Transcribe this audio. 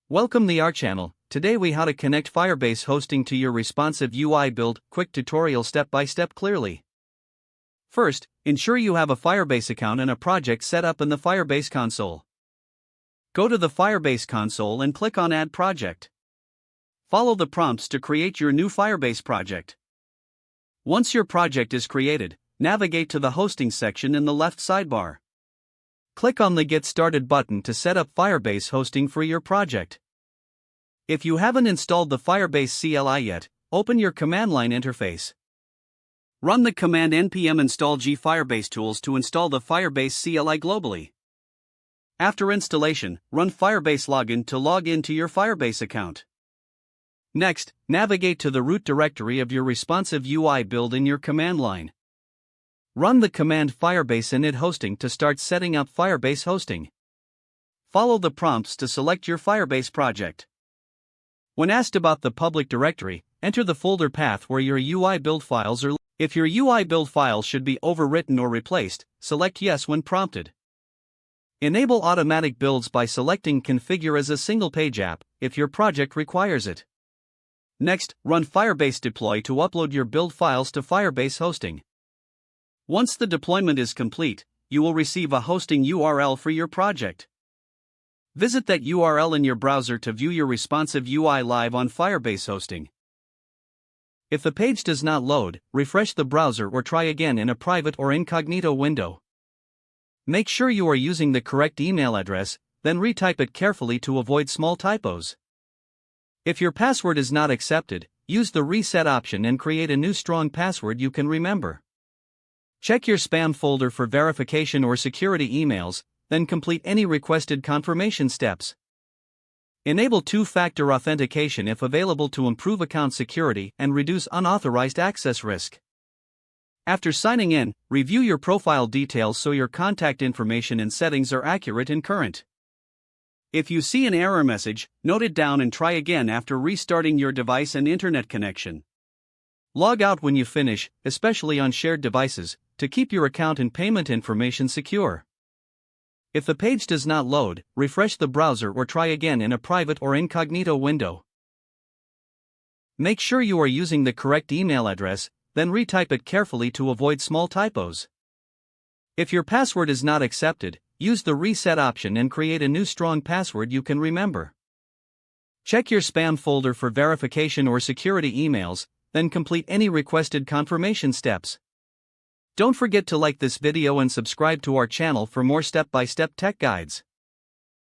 Welcome to our channel. Today we how to connect Firebase Hosting to your responsive UI build. Quick tutorial step by step clearly. First, ensure you have a Firebase account and a project set up in the Firebase console. Go to the Firebase console and click on Add Project. Follow the prompts to create your new Firebase project. Once your project is created, navigate to the Hosting section in the left sidebar. Click on the Get Started button to set up Firebase Hosting for your project. If you haven't installed the Firebase CLI yet, open your command line interface. Run the command npm install g Firebase tools to install the Firebase CLI globally. After installation, run Firebase login to log into your Firebase account. Next, navigate to the root directory of your responsive UI build in your command line. Run the command Firebase init hosting to start setting up Firebase hosting. Follow the prompts to select your Firebase project. When asked about the public directory, enter the folder path where your UI build files are. If your UI build files should be overwritten or replaced, select Yes when prompted. Enable automatic builds by selecting Configure as a single-page app, if your project requires it. Next, run Firebase deploy to upload your build files to Firebase hosting. Once the deployment is complete, you will receive a hosting URL for your project. Visit that URL in your browser to view your responsive UI live on Firebase hosting. If the page does not load, refresh the browser or try again in a private or incognito window. Make sure you are using the correct email address, then retype it carefully to avoid small typos. If your password is not accepted, use the reset option and create a new strong password you can remember. Check your spam folder for verification or security emails, then complete any requested confirmation steps. Enable two-factor authentication if available to improve account security and reduce unauthorized access risk. After signing in, review your profile details so your contact information and settings are accurate and current. If you see an error message, note it down and try again after restarting your device and internet connection. Log out when you finish, especially on shared devices, to keep your account and payment information secure. If the page does not load, refresh the browser or try again in a private or incognito window. Make sure you are using the correct email address, then retype it carefully to avoid small typos. If your password is not accepted, use the reset option and create a new strong password you can remember. Check your spam folder for verification or security emails, then complete any requested confirmation steps. Don't forget to like this video and subscribe to our channel for more step-by-step tech guides.